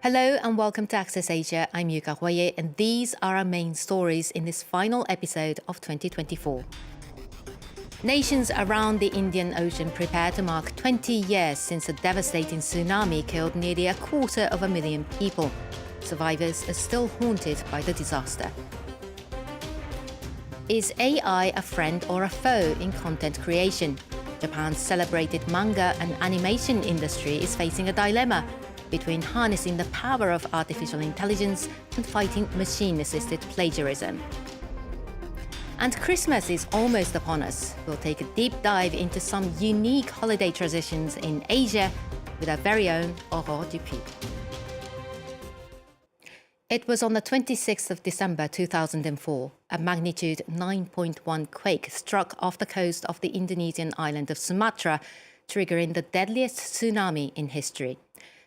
Hello and welcome to Access Asia. I'm Yuka Hwaye, and these are our main stories in this final episode of 2024. Nations around the Indian Ocean prepare to mark 20 years since a devastating tsunami killed nearly 250,000 people. Survivors are still haunted by the disaster. Is AI a friend or a foe in content creation? Japan's celebrated manga and animation industry is facing a dilemma between harnessing the power of artificial intelligence and fighting machine-assisted plagiarism. And Christmas is almost upon us. We'll take a deep dive into some unique holiday traditions in Asia with our very own Aurore Dupuis. It was on the 26th of December 2004, a magnitude 9.1 quake struck off the coast of the Indonesian island of Sumatra, triggering the deadliest tsunami in history.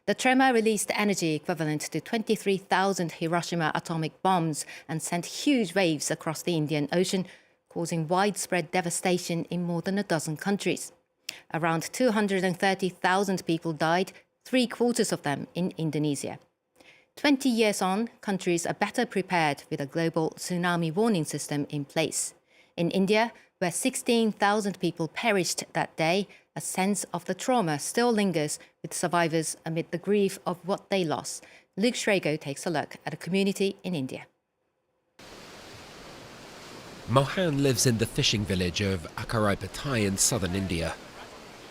The tremor released energy equivalent to 23,000 Hiroshima atomic bombs and sent huge waves across the Indian Ocean, causing widespread devastation in more than a dozen countries. Around 230,000 people died, 3/4 of them in Indonesia. 20 years on, countries are better prepared with a global tsunami warning system in place. In India, where 16,000 people perished that day, a sense of the trauma still lingers with survivors amid the grief of what they lost. Luke Shrego takes a look at a community in India. Mohan lives in the fishing village of Akaraipatai in southern India.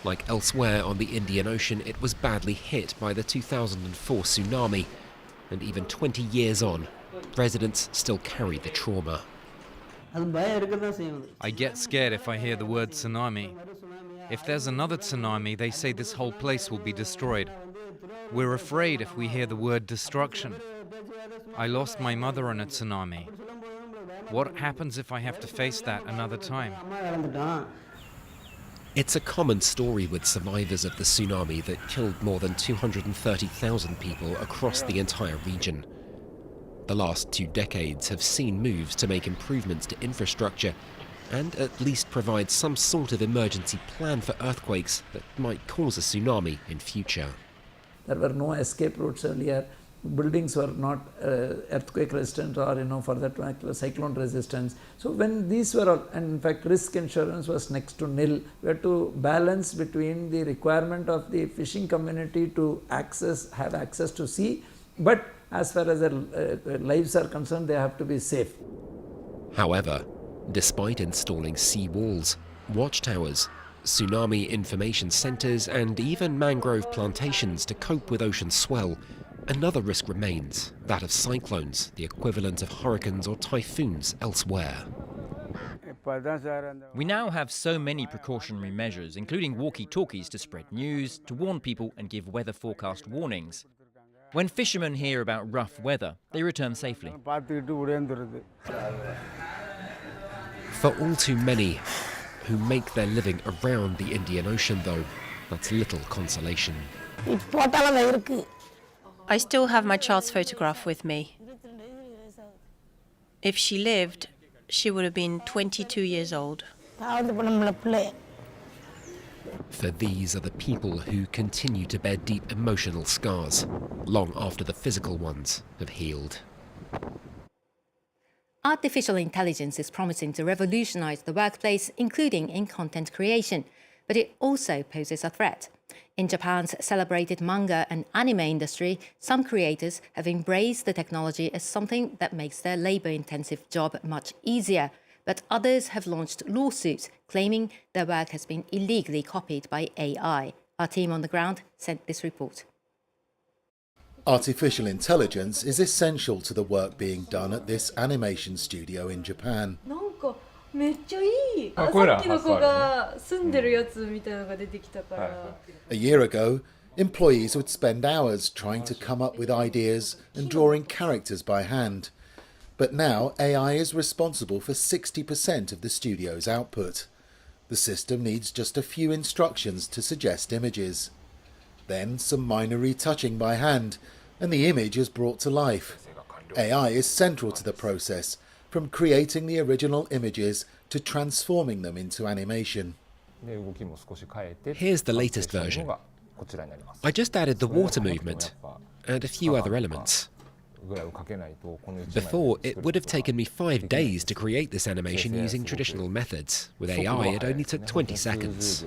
Like elsewhere on the Indian Ocean, it was badly hit by the 2004 tsunami. And even 20 years on, residents still carry the trauma. I get scared if I hear the word tsunami. If there's another tsunami, they say this whole place will be destroyed. We're afraid if we hear the word destruction. I lost my mother in a tsunami. What happens if I have to face that another time? It's a common story with survivors of the tsunami that killed more than 230,000 people across the entire region. The last 2 decades have seen moves to make improvements to infrastructure and at least provide some sort of emergency plan for earthquakes that might cause a tsunami in future. There were no escape routes earlier. Buildings were not earthquake resistant or for that matter cyclone resistance. So when these were, and in fact risk insurance was next to nil. We had to balance between the requirement of the fishing community to have access to sea, but as far as their lives are concerned, they have to be safe. However, despite installing sea walls, watchtowers, tsunami information centres and even mangrove plantations to cope with ocean swell, another risk remains, that of cyclones, the equivalent of hurricanes or typhoons elsewhere. We now have so many precautionary measures, including walkie-talkies to spread news, to warn people and give weather forecast warnings. When fishermen hear about rough weather, they return safely. For all too many who make their living around the Indian Ocean, though, that's little consolation. I still have my child's photograph with me. If she lived, she would have been 22 years old. For these are the people who continue to bear deep emotional scars, long after the physical ones have healed. Artificial intelligence is promising to revolutionize the workplace, including in content creation, but it also poses a threat. In Japan's celebrated manga and anime industry, some creators have embraced the technology as something that makes their labor-intensive job much easier, but others have launched lawsuits claiming their work has been illegally copied by AI. Our team on the ground sent this report. Artificial intelligence is essential to the work being done at this animation studio in Japan. A year ago, employees would spend hours trying to come up with ideas and drawing characters by hand. But now AI is responsible for 60% of the studio's output. The system needs just a few instructions to suggest images. Then some minor retouching by hand, and the image is brought to life. AI is central to the process, from creating the original images to transforming them into animation. Here's the latest version. I just added the water movement. and a few other elements. Before, it would have taken me 5 days to create this animation using traditional methods. With AI, it only took 20 seconds.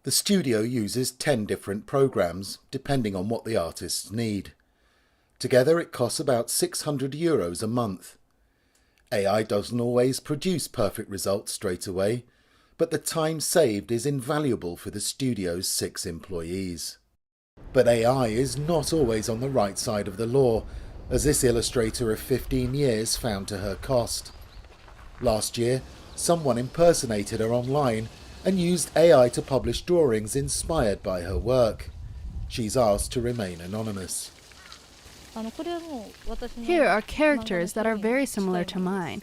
The studio uses 10 different programs, depending on what the artists need. Together, it costs about €600 a month. AI doesn't always produce perfect results straight away, but the time saved is invaluable for the studio's 6 employees. But AI is not always on the right side of the law, as this illustrator of 15 years found to her cost. Last year, someone impersonated her online and used AI to publish drawings inspired by her work. She's asked to remain anonymous. Here are characters that are very similar to mine.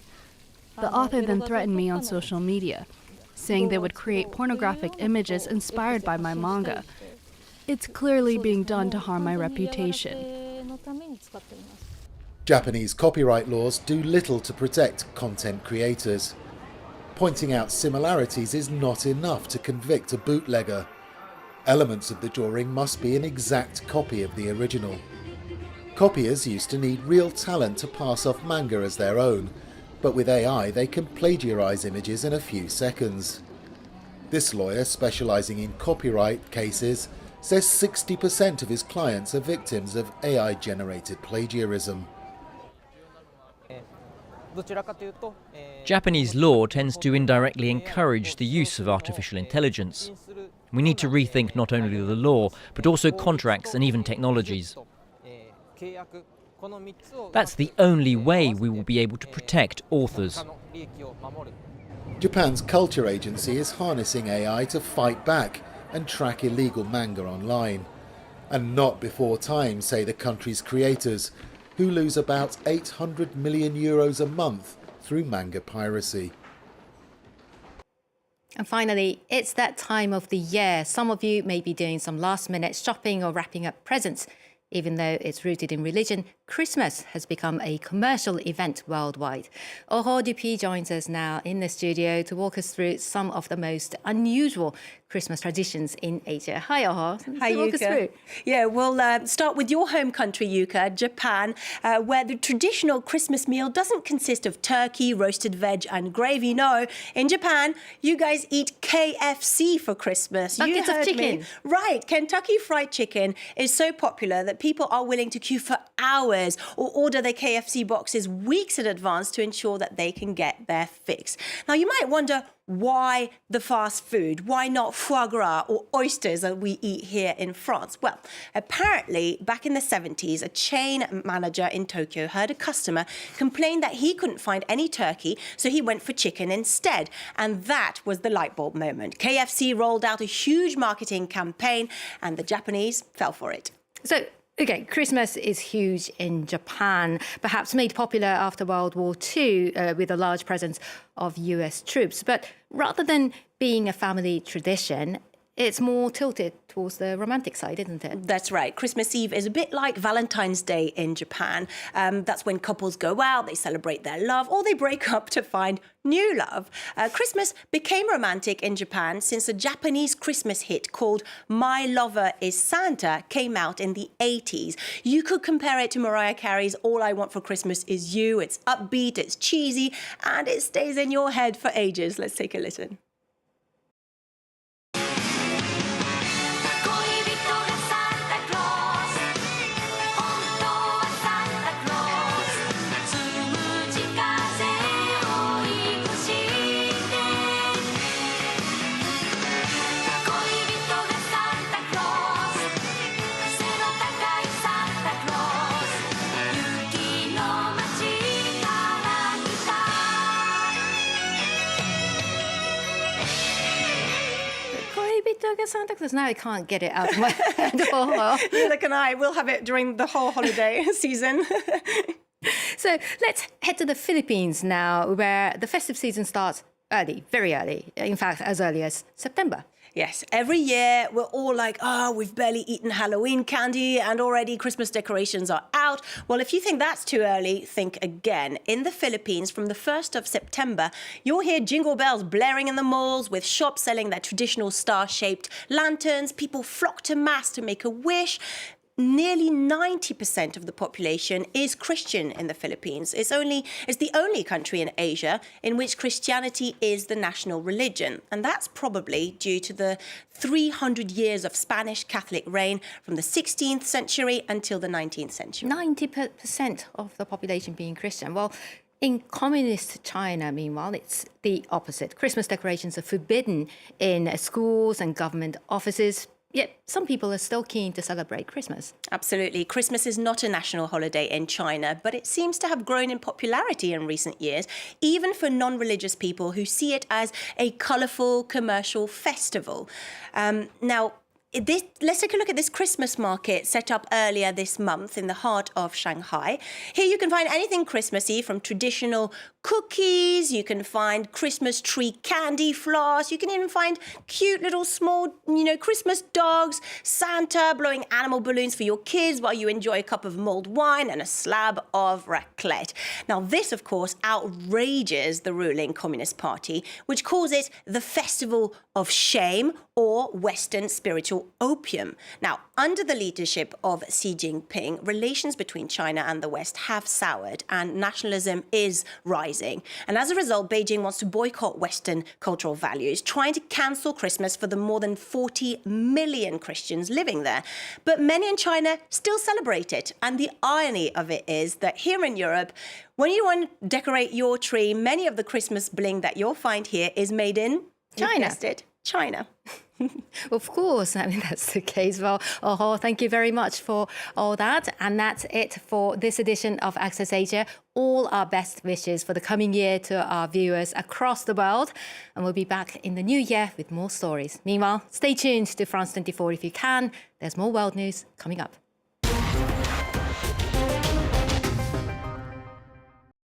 The author then threatened me on social media, saying they would create pornographic images inspired by my manga. It's clearly being done to harm my reputation. Japanese copyright laws do little to protect content creators. Pointing out similarities is not enough to convict a bootlegger. Elements of the drawing must be an exact copy of the original. Copiers used to need real talent to pass off manga as their own, but with AI they can plagiarize images in a few seconds. This lawyer, specializing in copyright cases, says 60% of his clients are victims of AI-generated plagiarism. Japanese law tends to indirectly encourage the use of artificial intelligence. We need to rethink not only the law, but also contracts and even technologies. That's the only way we will be able to protect authors. Japan's culture agency is harnessing AI to fight back and track illegal manga online. And not before time, say the country's creators, who lose about €800 million a month through manga piracy. And finally, it's that time of the year. Some of you may be doing some last-minute shopping or wrapping up presents. Even though it's rooted in religion, Christmas has become a commercial event worldwide. Oho Dupuy joins us now in the studio to walk us through some of the most unusual Christmas traditions in Asia. Hi, Oho. Hi, walk us through. Yeah, we'll start with your home country, Yuka, Japan, where the traditional Christmas meal doesn't consist of turkey, roasted veg and gravy. No, in Japan, you guys eat KFC for Christmas. Buckets of chicken. Right, Kentucky Fried Chicken is so popular that people are willing to queue for hours or order their KFC boxes weeks in advance to ensure that they can get their fix. Now, you might wonder, why the fast food? Why not foie gras or oysters that we eat here in France? Well, apparently, back in the 70s, a chain manager in Tokyo heard a customer complain that he couldn't find any turkey, so he went for chicken instead. And that was the light bulb moment. KFC rolled out a huge marketing campaign, and the Japanese fell for it. So, okay, Christmas is huge in Japan, perhaps made popular after World War II with a large presence of US troops. But rather than being a family tradition, it's more tilted towards the romantic side, isn't it? That's right. Christmas Eve is a bit like Valentine's Day in Japan. That's when couples go out, they celebrate their love, or they break up to find new love. Christmas became romantic in Japan since a Japanese Christmas hit called My Lover is Santa came out in the 80s. You could compare it to Mariah Carey's All I Want for Christmas Is You. It's upbeat, it's cheesy, and it stays in your head for ages. Let's take a listen. Santa Claus. Now I can't get it out of my head. Neither can I. We'll have it during the whole holiday season. So let's head to the Philippines now, where the festive season starts early, very early. In fact, as early as September. Yes, every year we're all like, we've barely eaten Halloween candy and already Christmas decorations are out. Well, if you think that's too early, think again. In the Philippines, from the 1st of September, you'll hear jingle bells blaring in the malls with shops selling their traditional star-shaped lanterns. People flock to mass to make a wish. nearly 90% of the population is Christian in the Philippines. It's the only country in Asia in which Christianity is the national religion. And that's probably due to the 300 years of Spanish Catholic reign from the 16th century until the 19th century. 90% of the population being Christian. Well, in communist China, meanwhile, it's the opposite. Christmas decorations are forbidden in schools and government offices. Yet some people are still keen to celebrate Christmas. Absolutely. Christmas is not a national holiday in China, but it seems to have grown in popularity in recent years, even for non-religious people who see it as a colourful commercial festival. Let's take a look at this Christmas market set up earlier this month in the heart of Shanghai. Here you can find anything Christmassy, from traditional cookies, you can find Christmas tree candy floss, you can even find cute little small, Christmas dogs, Santa blowing animal balloons for your kids while you enjoy a cup of mulled wine and a slab of raclette. Now, this, of course, outrages the ruling Communist Party, which calls it the Festival of Shame or Western Spiritual Opium. Now, under the leadership of Xi Jinping, relations between China and the West have soured and nationalism is rising. And as a result, Beijing wants to boycott Western cultural values, trying to cancel Christmas for the more than 40 million Christians living there. But many in China still celebrate it. And the irony of it is that here in Europe, when you want to decorate your tree, many of the Christmas bling that you'll find here is made in China. You guessed it, China. Of course, that's the case. Well, thank you very much for all that. And that's it for this edition of Access Asia. All our best wishes for the coming year to our viewers across the world. And we'll be back in the new year with more stories. Meanwhile, stay tuned to France 24 if you can. There's more world news coming up.